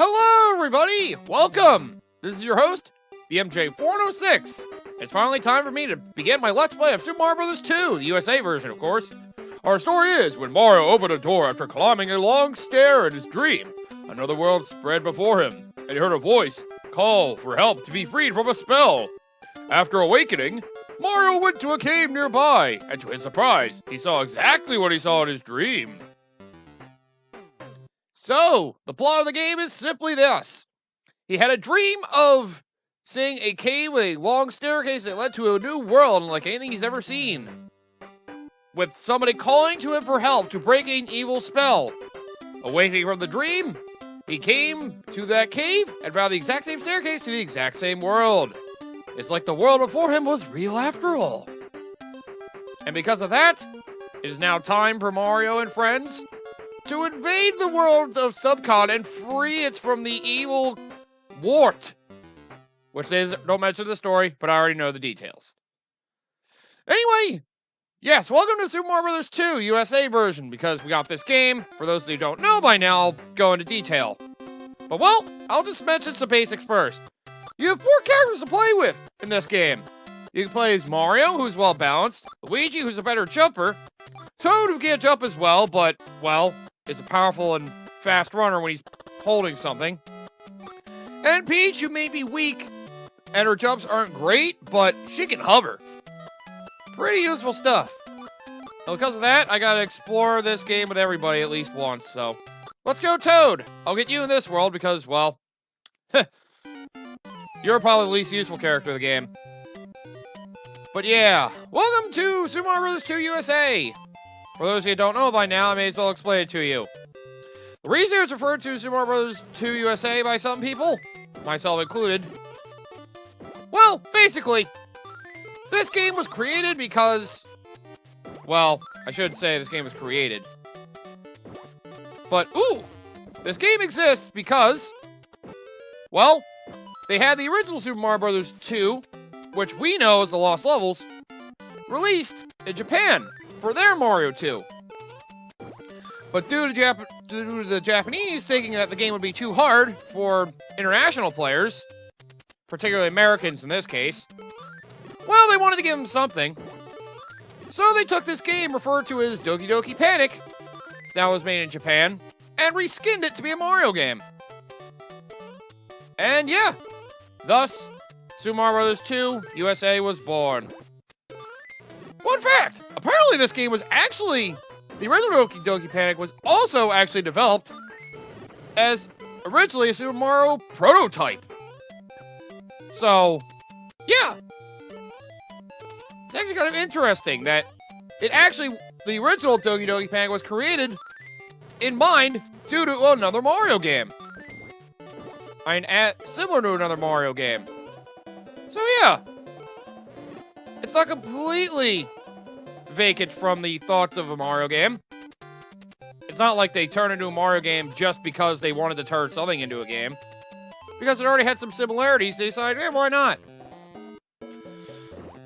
Hello, everybody! Welcome! This is your host, the MJ406. It's finally time for me to begin my Let's Play of Super Mario Bros. 2, the USA version, of course. Our story is, when Mario opened a door after climbing a long stair in his dream, another world spread before him, and he heard a voice call for help to be freed from a spell. After awakening, Mario went to a cave nearby, and to his surprise, he saw exactly what he saw in his dream. So, the plot of the game is simply this. He had a dream of seeing a cave with a long staircase that led to a new world unlike anything he's ever seen. With somebody calling to him for help to break an evil spell. Awakening from the dream, he came to that cave and found the exact same staircase to the exact same world. It's like the world before him was real after all. And because of that, it is now time for Mario and friends to invade the world of Subcon and free it from the evil wart. Which they don't mention the story, but I already know the details. Anyway, yes, welcome to Super Mario Bros. 2 USA version, because we got this game. For those who don't know by now, I'll go into detail. But well, I'll just mention some basics first. You have 4 characters to play with in this game. You can play as Mario, who's well balanced, Luigi, who's a better jumper, Toad, who can't jump as well, but, well, is a powerful and fast runner when he's holding something. And Peach, who may be weak, and her jumps aren't great, but she can hover. Pretty useful stuff. And because of that, I gotta explore this game with everybody at least once, so. Let's go, Toad! I'll get you in this world because, well, you're probably the least useful character in the game. But yeah, welcome to Super Mario Bros. 2 USA! For those of you who don't know by now, I may as well explain it to you. The reason it's referred to as Super Mario Bros. 2 USA by some people, myself included, well, basically, this game was created because, well, I should say this game was created. But, ooh, this game exists because, well, they had the original Super Mario Bros. 2, which we know as the Lost Levels, released in Japan for their Mario 2. But due to the Japanese thinking that the game would be too hard for international players, particularly Americans in this case, well, they wanted to give them something. So they took this game referred to as Doki Doki Panic, that was made in Japan, and reskinned it to be a Mario game. And yeah, thus, Super Mario Bros. 2 USA was born. Fun fact, apparently this game was actually, the original Doki Doki Panic was also actually developed as originally a Super Mario prototype. So, yeah. It's actually kind of interesting that it actually, the original Doki Doki Panic was created in mind due to another Mario game. I mean, similar to another Mario game. So yeah. It's not completely vacant from the thoughts of a Mario game. It's not like they turned into a Mario game just because they wanted to turn something into a game. Because it already had some similarities, they decided, why not?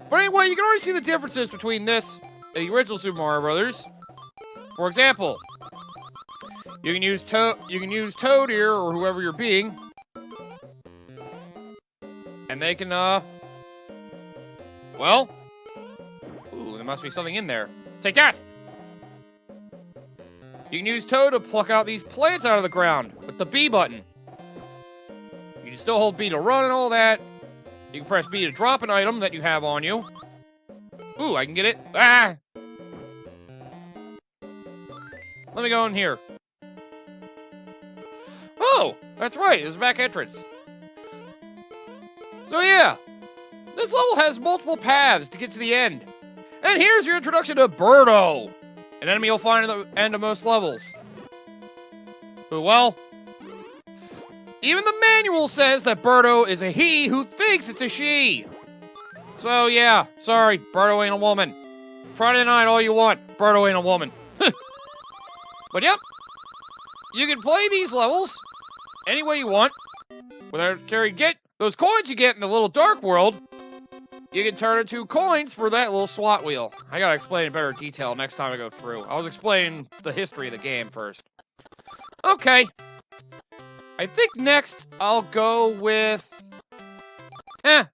But anyway, you can already see the differences between this and the original Super Mario Brothers. For example, you can use Toad here, or whoever you're being. And they can, well, ooh, there must be something in there. Take that! You can use Toad to pluck out these plants out of the ground with the B button. You can still hold B to run and all that. You can press B to drop an item that you have on you. Ooh, I can get it. Ah! Let me go in here. Oh, that's right, there's a back entrance. So yeah, this level has multiple paths to get to the end. And here's your introduction to Birdo, an enemy you'll find at the end of most levels. Who, well, even the manual says that Birdo is a he who thinks it's a she. So yeah, sorry, Birdo ain't a woman. Try to deny it all you want, Birdo ain't a woman. But yep, you can play these levels any way you want. Without carrying those coins you get in the little dark world, you can turn into coins for that little slot wheel. I gotta explain in better detail next time I go through. I was explaining the history of the game first. Okay. I think next I'll go with...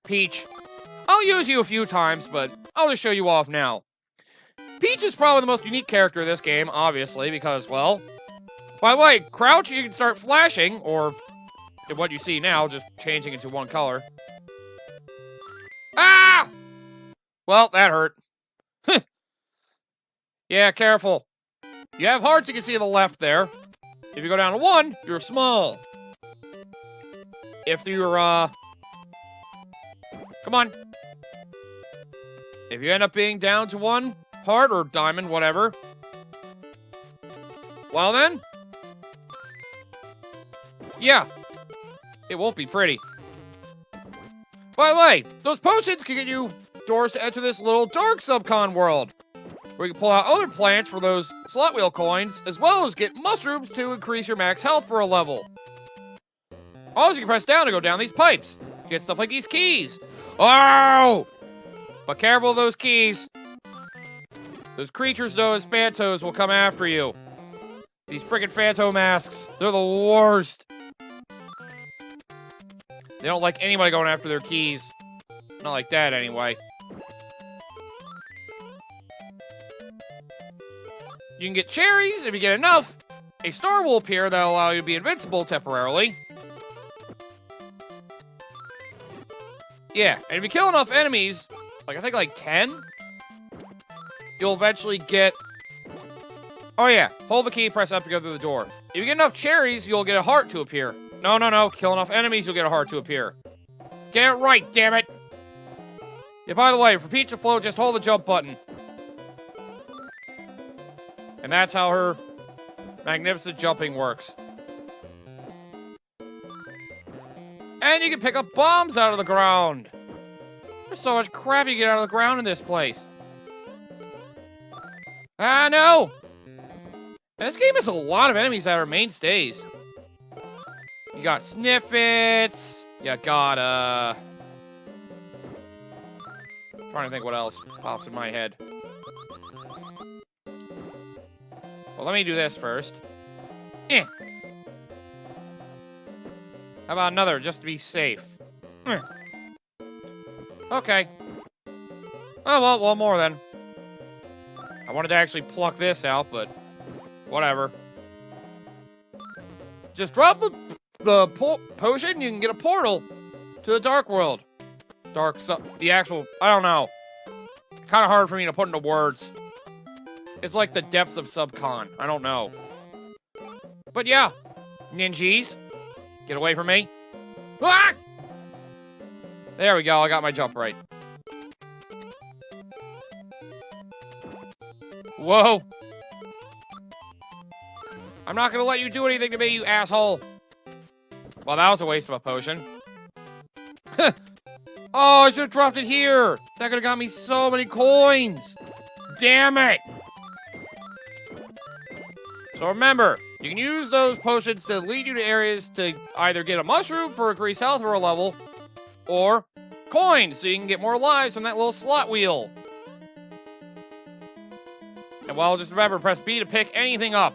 Peach. I'll use you a few times, but I'll just show you off now. Peach is probably the most unique character in this game, obviously, because, well... By the way, crouch, you can start flashing, or what you see now, just changing into one color. Ah! Well, that hurt. Yeah, careful. You have hearts you can see to the left there. If you go down to 1, you're small. If you're, come on. If you end up being down to 1 heart or diamond, whatever. Well then. Yeah. It won't be pretty. By the way, those potions can get you doors to enter this little dark subcon world, where you can pull out other plants for those slot wheel coins, as well as get mushrooms to increase your max health for a level. Also, you can press down to go down these pipes to get stuff like these keys. Oh! But careful of those keys. Those creatures, though, as Phantos, will come after you. These freaking Phantom masks, they're the worst. They don't like anybody going after their keys. Not like that, anyway. You can get cherries if you get enough. A star will appear that'll allow you to be invincible temporarily. Yeah, and if you kill enough enemies, like I think like 10, you'll eventually get... Oh yeah, hold the key, press up to go through the door. If you get enough cherries, you'll get a heart to appear. No, kill enough enemies, you'll get a heart to appear. Get it right, damn it! Yeah, by the way, for Peach to float, just hold the jump button. And that's how her magnificent jumping works. And you can pick up bombs out of the ground. There's so much crap you get out of the ground in this place. Ah, no! And this game has a lot of enemies that are mainstays. You got Sniffits. You got, trying to think what else pops in my head. Well, let me do this first. How about another, just to be safe? Okay. Oh, well, one more then. I wanted to actually pluck this out, but whatever. Just drop the potion, you can get a portal to the dark world. The actual, I don't know. Kind of hard for me to put into words. It's like the depths of subcon. I don't know. But yeah, ninjas, get away from me. Ah! There we go, I got my jump right. Whoa. I'm not gonna let you do anything to me, you asshole. Well, that was a waste of a potion. Oh, I should have dropped it here. That could have got me so many coins. Damn it. So remember, you can use those potions to lead you to areas to either get a mushroom for increased health for a level, or coins so you can get more lives from that little slot wheel. And well, just remember, press B to pick anything up.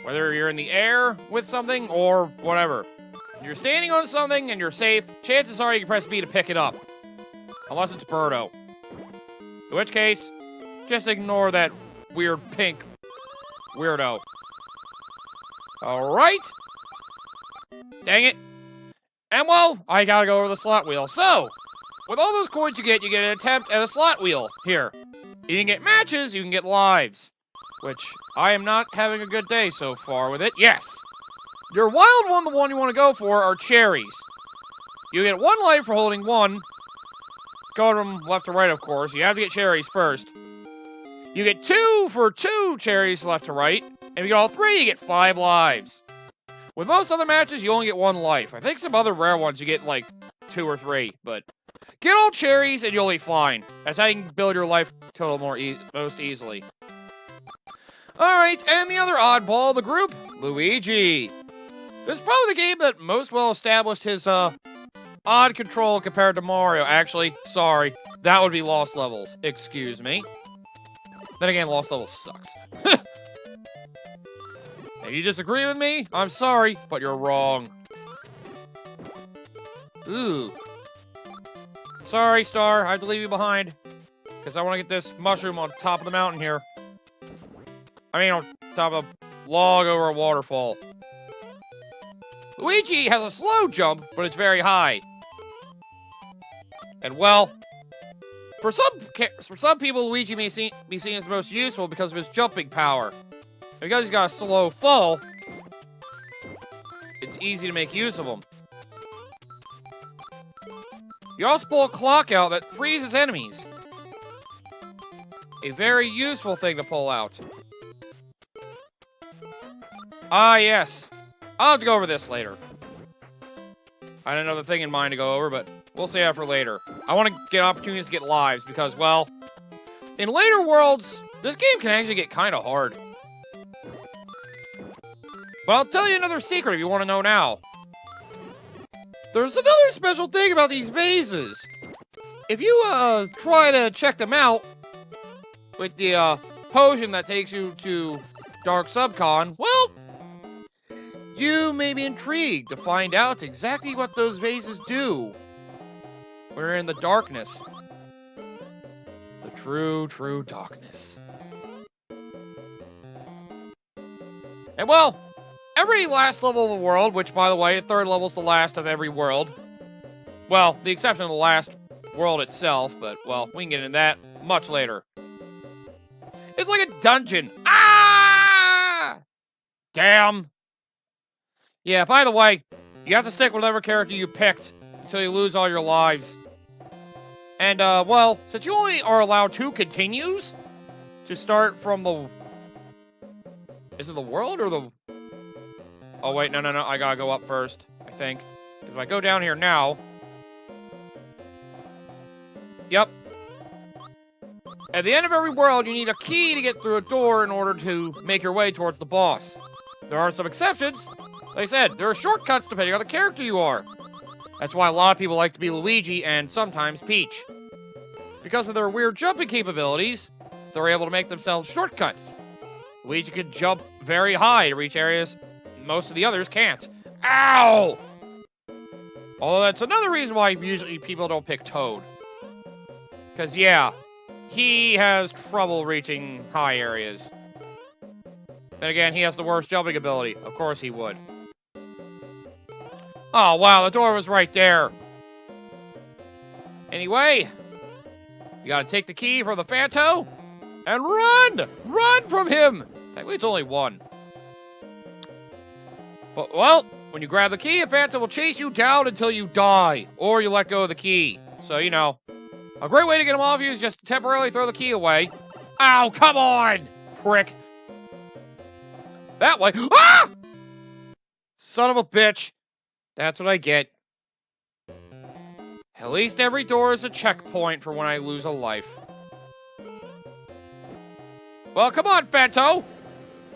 Whether you're in the air with something or whatever. If you're standing on something and you're safe, chances are you can press B to pick it up. Unless it's Birdo. In which case, just ignore that weird pink weirdo. Alright. Dang it. And well, I gotta go over the slot wheel. So, with all those coins you get an attempt at a slot wheel here. You can get matches, you can get lives. Which, I am not having a good day so far with it. Yes! Your wild one, the one you want to go for, are cherries. You get 1 life for holding 1. Going from left to right, of course. You have to get cherries first. You get 2 for 2 cherries left to right. And if you get all 3, you get 5 lives. With most other matches, you only get 1 life. I think some other rare ones you get, like, 2 or 3. But get all cherries and you'll be fine. That's how you can build your life total most easily. Alright, and the other oddball of the group, Luigi. This is probably the game that most well established his, odd control compared to Mario. Actually, sorry, that would be Lost Levels. Excuse me. Then again, Lost Levels sucks. If you disagree with me, I'm sorry, but you're wrong. Ooh. Sorry, Star. I have to leave you behind. Because I want to get this mushroom on top of the mountain here. I mean, on top of a log over a waterfall. Luigi has a slow jump, but it's very high. And, well, for some people, Luigi may be seen as most useful because of his jumping power. Because he's got a slow fall, it's easy to make use of him. You also pull a clock out that freezes enemies. A very useful thing to pull out. Ah, yes. I'll have to go over this later. I had another thing in mind to go over, but we'll save that for later. I want to get opportunities to get lives because, well, in later worlds, this game can actually get kind of hard. But I'll tell you another secret if you want to know now. There's another special thing about these mazes. If you, try to check them out with the, potion that takes you to Dark Subcon, well, you may be intrigued to find out exactly what those vases do. We're in the darkness. The true, true darkness. And well, every last level of the world, which by the way, the third level's the last of every world. Well, the exception of the last world itself, but well, we can get into that much later. It's like a dungeon. Ah! Damn. Yeah, by the way, you have to stick with whatever character you picked until you lose all your lives. And, well, since you only are allowed 2 continues to start from the... Is it the world or the... Oh, wait, no, I gotta go up first, I think. Because if I go down here now... Yep. At the end of every world, you need a key to get through a door in order to make your way towards the boss. There are some exceptions. Like I said, there are shortcuts depending on the character you are. That's why a lot of people like to be Luigi and sometimes Peach. Because of their weird jumping capabilities, they're able to make themselves shortcuts. Luigi can jump very high to reach areas most of the others can't. Ow! Although that's another reason why usually people don't pick Toad. Because, yeah, he has trouble reaching high areas. Then again, he has the worst jumping ability. Of course he would. Oh, wow, the door was right there. Anyway, you gotta take the key from the Phanto and run! Run from him! Technically, it's only one. But, well, when you grab the key, a Phanto will chase you down until you die, or you let go of the key. So, you know, a great way to get him off you is just to temporarily throw the key away. Ow, come on, prick. That way. Ah! Son of a bitch. That's what I get. At least every door is a checkpoint for when I lose a life. Well, come on, Phanto.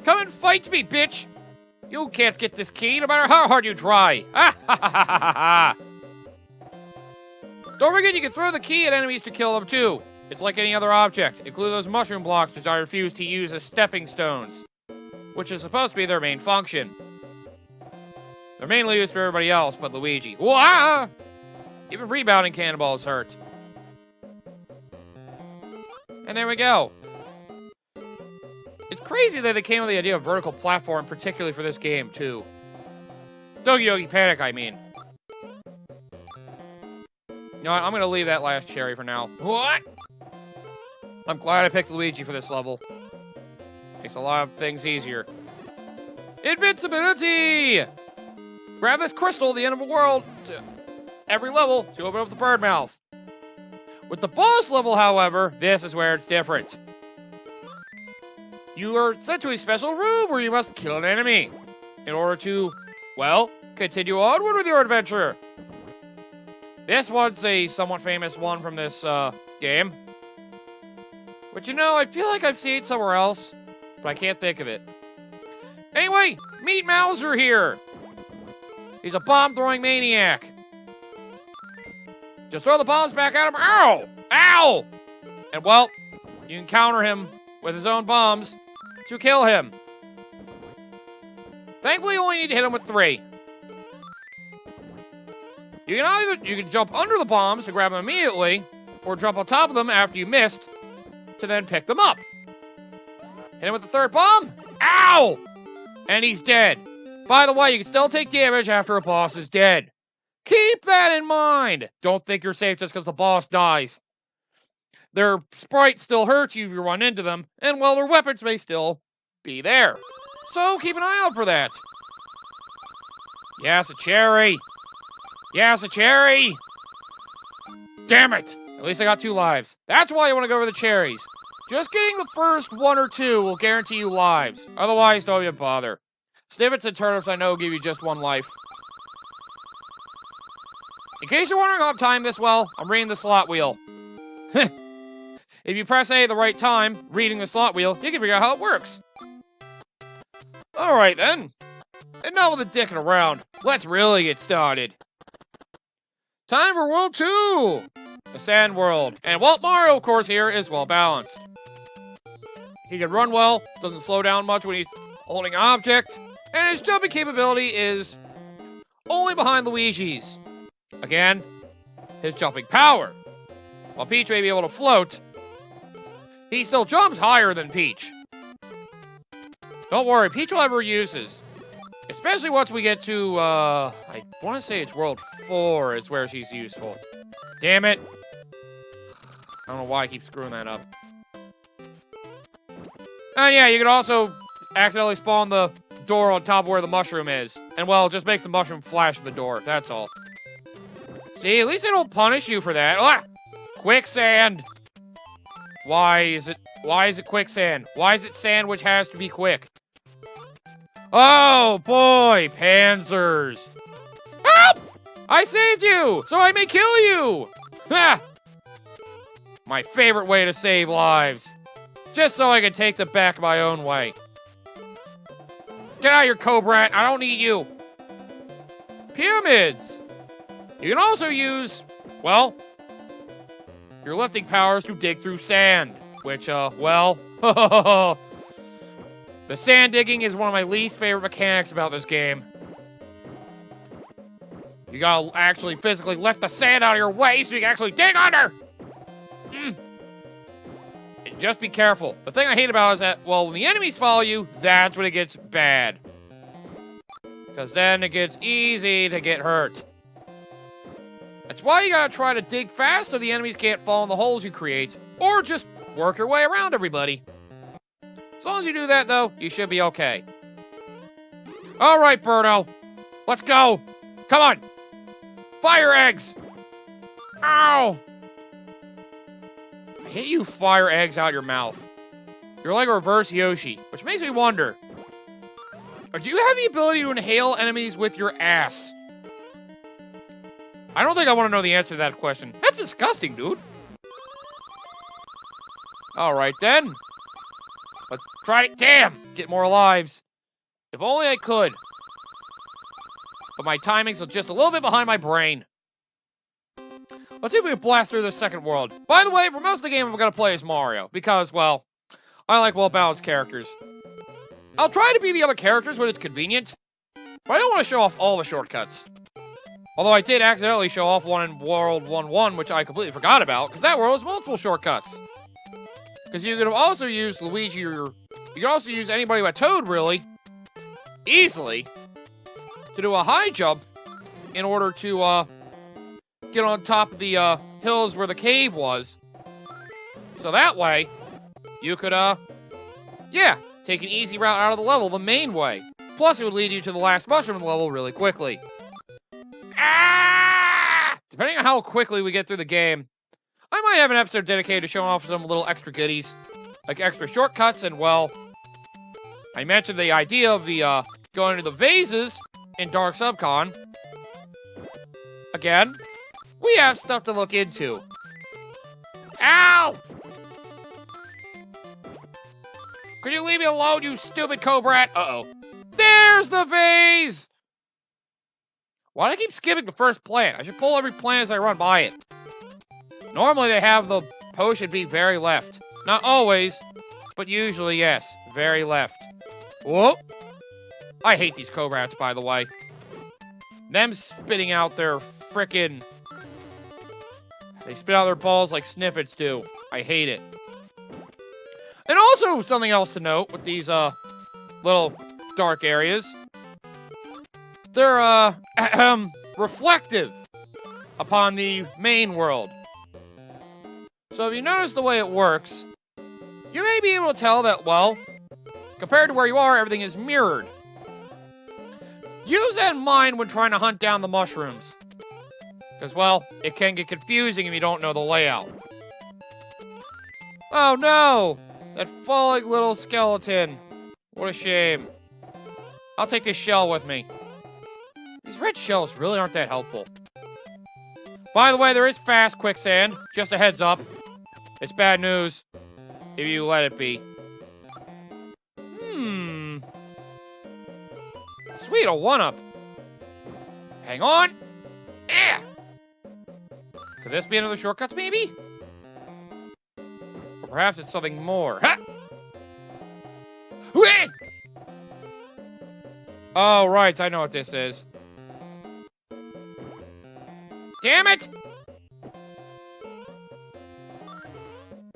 Come and fight me, bitch. You can't get this key, no matter how hard you try. Ah, ha, ha, ha, ha, ha. Don't forget you can throw the key at enemies to kill them, too. It's like any other object, including those mushroom blocks which I refuse to use as stepping stones, which is supposed to be their main function. They're mainly used for everybody else but Luigi. Wah! Even rebounding cannonballs hurt. And there we go. It's crazy that they came with the idea of vertical platform, particularly for this game, too. Doki Doki Panic, I mean. You know what? I'm gonna leave that last cherry for now. What? I'm glad I picked Luigi for this level. Makes a lot of things easier. Invincibility! Grab this crystal at the end of a world, every level, to open up the bird mouth. With the boss level, however, this is where it's different. You are sent to a special room where you must kill an enemy in order to, well, continue onward with your adventure. This one's a somewhat famous one from this, game. But you know, I feel like I've seen it somewhere else, but I can't think of it. Anyway, meet Mauser here. He's a bomb-throwing maniac. Just throw the bombs back at him. Ow! Ow! And, well, you can counter him with his own bombs to kill him. Thankfully, you only need to hit him with 3. You can jump under the bombs to grab them immediately, or jump on top of them after you missed to then pick them up. Hit him with the third bomb. Ow! And he's dead. By the way, you can still take damage after a boss is dead. Keep that in mind. Don't think you're safe just because the boss dies. Their sprite still hurts you if you run into them, and well, their weapons may still be there. So keep an eye out for that. Yes, a cherry. Yes, a cherry. Damn it. At least I got 2 lives. That's why you want to go for the cherries. Just getting the first 1 or 2 will guarantee you lives. Otherwise, don't even bother. Snippets and turnips I know give you just 1 life. In case you're wondering how I'm timing this well, I'm reading the slot wheel. If you press A at the right time, reading the slot wheel, you can figure out how it works. Alright then. Enough with the dicking around. Let's really get started. Time for World 2! The Sand World. And Walt Mario, of course, here is well balanced. He can run well, doesn't slow down much when he's holding an object, and his jumping capability is only behind Luigi's. Again, his jumping power. While Peach may be able to float, he still jumps higher than Peach. Don't worry, Peach will have her uses. Especially once we get to, I want to say it's World 4 is where she's useful. Damn it. I don't know why I keep screwing that up. And yeah, you can also accidentally spawn the door on top of where the mushroom is. And well, it just makes the mushroom flash the door, that's all. See, at least they don't punish you for that. Ah! Quicksand! Why is it quicksand? Why is it sand which has to be quick? Oh boy, Panzers! Help! I saved you, so I may kill you! Ha! My favorite way to save lives. Just so I can take them back my own way. Get out of here, Cobra! I don't need you! Pyramids! You can also use, well, your lifting powers to dig through sand. Which, well, the sand digging is one of my least favorite mechanics about this game. You gotta actually physically lift the sand out of your way so you can actually dig under! And just be careful. The thing I hate about it is that, well, when the enemies follow you, that's when it gets bad. Because then it gets easy to get hurt. That's why you gotta try to dig fast so the enemies can't fall in the holes you create. Or just work your way around everybody. As long as you do that, though, you should be okay. Alright, Birdo. Let's go. Come on. Fire eggs. Ow. I hate you fire eggs out your mouth. You're like a reverse Yoshi, which makes me wonder. Do you have the ability to inhale enemies with your ass? I don't think I want to know the answer to that question. That's disgusting, dude. Alright then. Let's try it. Damn! Get more lives. If only I could. But my timings are just a little bit behind my brain. Let's see if we can blast through the second world. By the way, for most of the game, I'm going to play as Mario. Because, well, I like well-balanced characters. I'll try to be the other characters when it's convenient. But I don't want to show off all the shortcuts. Although I did accidentally show off one in World 1-1, which I completely forgot about. Because that world has multiple shortcuts. Because you could have also used Luigi or... You could also use anybody but Toad, really. Easily. To do a high jump. In order to, get on top of the, hills where the cave was. So that way, you could, yeah, take an easy route out of the level the main way. Plus, it would lead you to the last mushroom level really quickly. Ah! Depending on how quickly we get through the game, I might have an episode dedicated to showing off some little extra goodies. Like extra shortcuts, and well, I mentioned the idea of the, going to the vases in Dark Subcon. Again, we have stuff to look into. Ow! Could you leave me alone, you stupid Cobra? Uh-oh. There's the vase! Why do I keep skipping the first plant? I should pull every plant as I run by it. Normally they have the potion be very left. Not always, but usually, yes. Very left. Whoop! I hate these Cobrats, by the way. Them spitting out their frickin'... They spit out their balls like sniffets do. I hate it. And also, something else to note with these, little dark areas. They're, reflective upon the main world. So if you notice the way it works, you may be able to tell that, well, compared to where you are, everything is mirrored. Use that in mind when trying to hunt down the mushrooms. Because, well, it can get confusing if you don't know the layout. Oh no! That falling little skeleton. What a shame. I'll take this shell with me. These red shells really aren't that helpful. By the way, there is fast quicksand. Just a heads up. It's bad news if you let it be. Sweet, a one-up. Hang on. Yeah. Could this be another shortcut, maybe? Or perhaps it's something more. Ha! Whee! Oh, right, I know what this is. Damn it!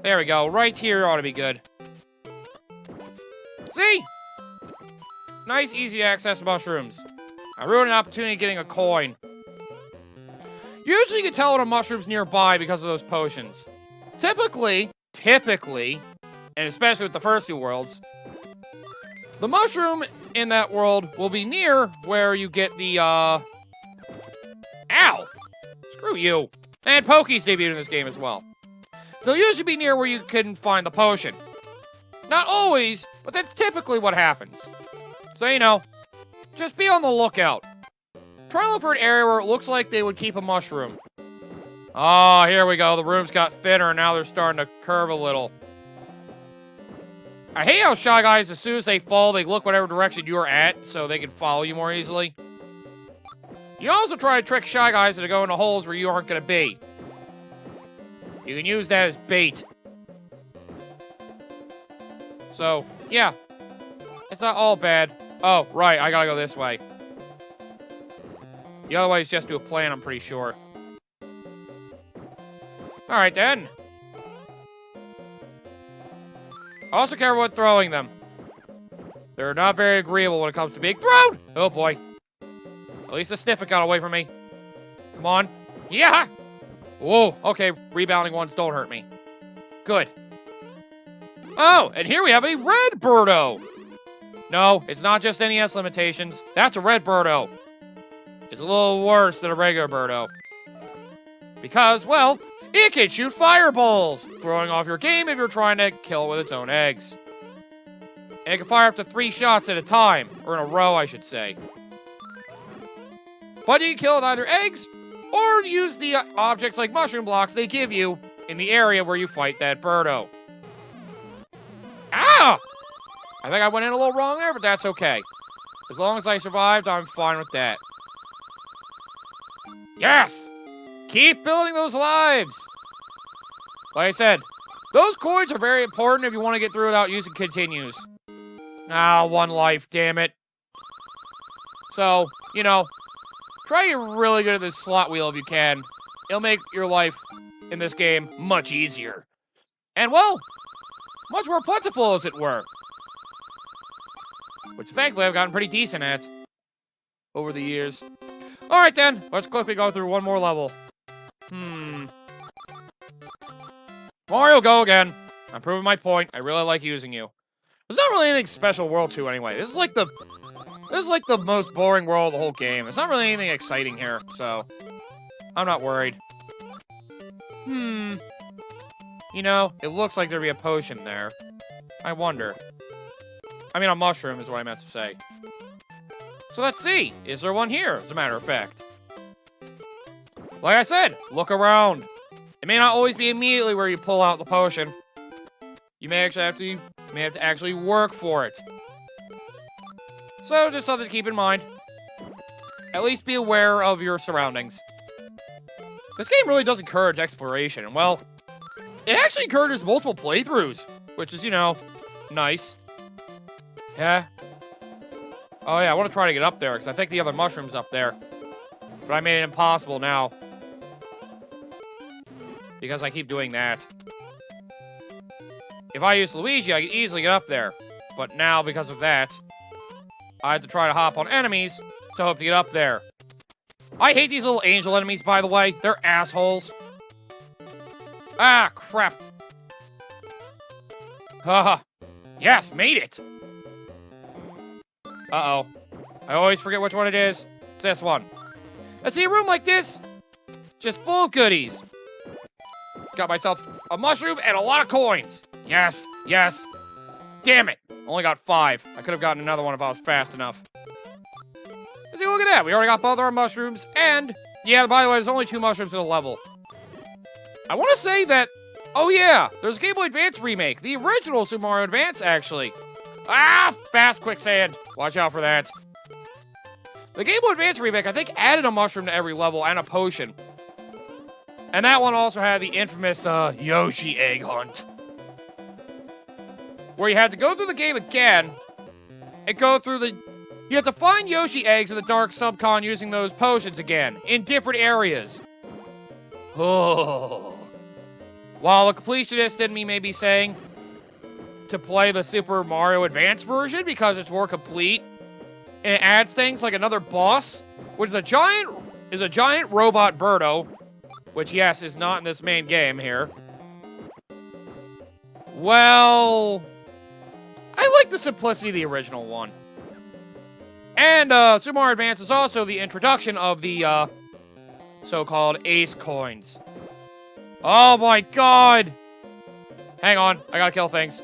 There we go. Right here ought to be good. See? Nice, easy to access mushrooms. I ruined an opportunity of getting a coin. Usually you can tell when a mushroom's nearby because of those potions. Typically, and especially with the first few worlds, the mushroom in that world will be near where you get the, Ow! Screw you. And Poke's debuted in this game as well. They'll usually be near where you can find the potion. Not always, but that's typically what happens. So, you know, just be on the lookout. Try to look for an area where it looks like they would keep a mushroom. Oh, here we go. The rooms got thinner, and now they're starting to curve a little. I hate how Shy Guys, as soon as they fall, they look whatever direction you're at, so they can follow you more easily. You can also try to trick Shy Guys into going to holes where you aren't going to be. You can use that as bait. So, yeah. It's not all bad. Oh, right, I gotta go this way. The other way is just to a plan, I'm pretty sure. Alright, then. Also careful with throwing them. They're not very agreeable when it comes to being thrown! Oh, boy. At least the sniffet got away from me. Come on. Yeah! Whoa, okay, rebounding ones don't hurt me. Good. Oh, and here we have a red Birdo! No, it's not just NES limitations. That's a red Birdo. It's a little worse than a regular Birdo. Because, well, it can shoot fireballs, throwing off your game if you're trying to kill it with its own eggs. And it can fire up to 3 shots at a time, or in a row, I should say. But you can kill with either eggs, or use the objects like mushroom blocks they give you in the area where you fight that Birdo. Ah! I think I went in a little wrong there, but that's okay. As long as I survived, I'm fine with that. Yes! Keep building those lives! Like I said, those coins are very important if you want to get through without using continues. Ah, 1 life, damn it. So, you know, try to get really good at this slot wheel if you can. It'll make your life in this game much easier. And, well, much more plentiful, as it were. Which, thankfully, I've gotten pretty decent at over the years. Alright, then. Let's quickly go through one more level. Mario, go again. I'm proving my point. I really like using you. There's not really anything special World 2 anyway. This is like the most boring world of the whole game. There's not really anything exciting here, so I'm not worried. You know, it looks like there'd be a potion there. I wonder. I mean, a mushroom is what I meant to say. So let's see. Is there one here, as a matter of fact? Like I said, look around. It may not always be immediately where you pull out the potion. You may actually have to actually work for it. So, just something to keep in mind. At least be aware of your surroundings. This game really does encourage exploration, and well, it actually encourages multiple playthroughs, which is, you know, nice. Yeah. Oh yeah, I want to try to get up there, because I think the other mushroom's up there. But I made it impossible now. Because I keep doing that. If I use Luigi, I could easily get up there. But now, because of that, I have to try to hop on enemies to hope to get up there. I hate these little angel enemies, by the way. They're assholes. Ah, crap. Haha. Yes, made it. Uh-oh. I always forget which one it is. It's this one. I see a room like this. Just full of goodies. Got myself a mushroom and a lot of coins. Yes, yes. Damn it. Only got 5. I could have gotten another one if I was fast enough. See, look at that. We already got both our mushrooms. And, yeah, by the way, there's only 2 mushrooms in a level. I want to say that, oh yeah, there's a Game Boy Advance remake. The original Super Mario Advance, actually. Ah, fast quicksand. Watch out for that. The Game Boy Advance remake, I think, added a mushroom to every level and a potion. And that one also had the infamous Yoshi egg hunt. Where you had to go through the game again and go through the... You have to find Yoshi eggs in the Dark Subcon using those potions again, in different areas. Oh. While a completionist in me may be saying to play the Super Mario Advance version because it's more complete, and it adds things like another boss, which is a giant robot Birdo, which, yes, is not in this main game here. Well, I like the simplicity of the original one. And Super Mario Advance is also the introduction of the so-called Ace Coins. Oh my god! Hang on, I gotta kill things.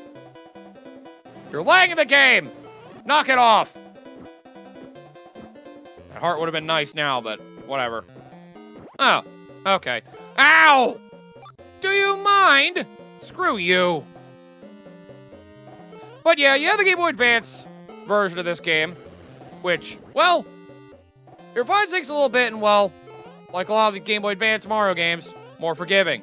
You're lagging the game! Knock it off! That heart would have been nice now, but whatever. Oh, okay. Ow! Do you mind? Screw you. But yeah, you have the Game Boy Advance version of this game, which, well, it refines things a little bit, and well, like a lot of the Game Boy Advance Mario games, more forgiving.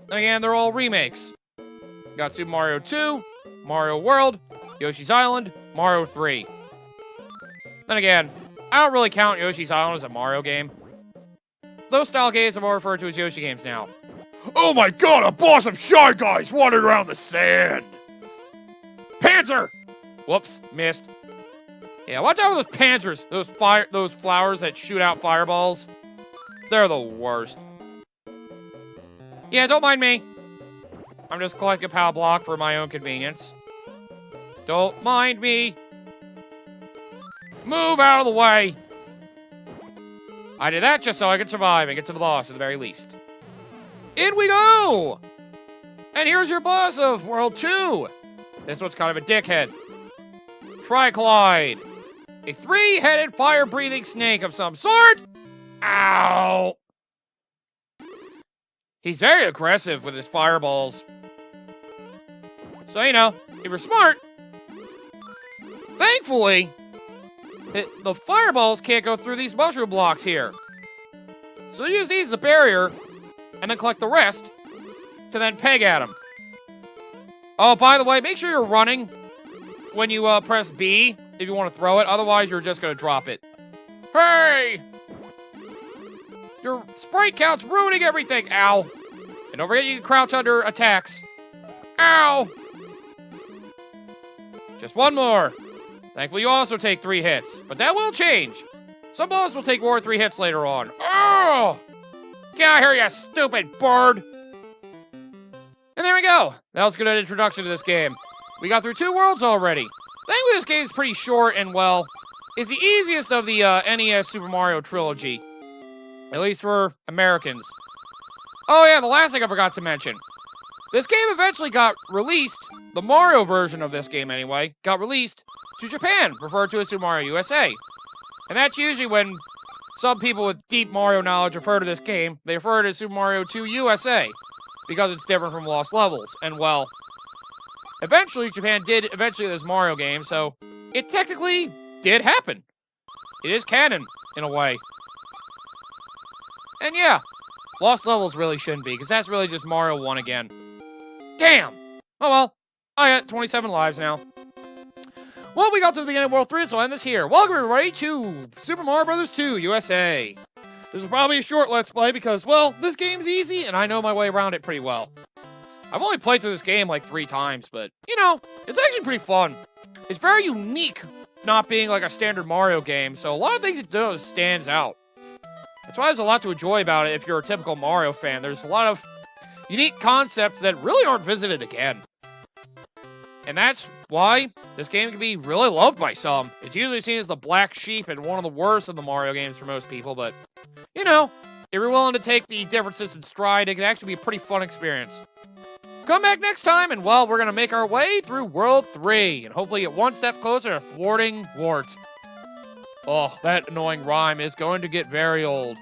And again, they're all remakes. You got Super Mario 2, Mario World, Yoshi's Island, Mario 3. Then again, I don't really count Yoshi's Island as a Mario game. Those style games are more referred to as Yoshi games now. Oh my god, a boss of Shy Guys wandering around the sand! Panzer! Whoops, missed. Yeah, watch out for those panzers. Those flowers that shoot out fireballs. They're the worst. Yeah, don't mind me. I'm just collecting a power block for my own convenience. Don't mind me. Move out of the way. I did that just so I could survive and get to the boss at the very least. In we go! And here's your boss of World 2. This one's kind of a dickhead. Triclide. A 3-headed fire-breathing snake of some sort. Ow! He's very aggressive with his fireballs. So, you know, if you're smart, thankfully, the fireballs can't go through these mushroom blocks here. So use these as a barrier, and then collect the rest to then peg at him. Oh, by the way, make sure you're running when you press B if you want to throw it. Otherwise, you're just going to drop it. Hey! Your sprite count's ruining everything. Ow. And don't forget you can crouch under attacks. Ow! Just one more. Thankfully, you also take 3 hits. But that will change. Some bosses will take more than 3 hits later on. Oh! Get out of here, you stupid bird! And there we go. That was a good introduction to this game. We got through 2 worlds already. Thankfully, this game is pretty short and, well, is the easiest of the NES Super Mario trilogy. At least for Americans. Oh yeah, the last thing I forgot to mention. This game eventually got released, the Mario version of this game anyway, got released to Japan, referred to as Super Mario USA. And that's usually when some people with deep Mario knowledge refer to this game, they refer to it as Super Mario 2 USA, because it's different from Lost Levels. And well, eventually Japan did eventually this Mario game, so it technically did happen. It is canon, in a way. And yeah, Lost Levels really shouldn't be, because that's really just Mario 1 again. Damn! Oh well, I got 27 lives now. Well, we got to the beginning of World 3, so I'll end this here. Welcome, everybody, to Super Mario Bros. 2 USA. This is probably a short Let's Play because, well, this game's easy, and I know my way around it pretty well. I've only played through this game like 3 times, but, you know, it's actually pretty fun. It's very unique, not being like a standard Mario game, so a lot of things it does stands out. That's why there's a lot to enjoy about it if you're a typical Mario fan. There's a lot of unique concepts that really aren't visited again. And that's why this game can be really loved by some. It's usually seen as the black sheep and one of the worst of the Mario games for most people, but, you know, if you're willing to take the differences in stride, it can actually be a pretty fun experience. Come back next time, and, well, we're going to make our way through World 3, and hopefully get one step closer to thwarting Wart. Oh, that annoying rhyme is going to get very old.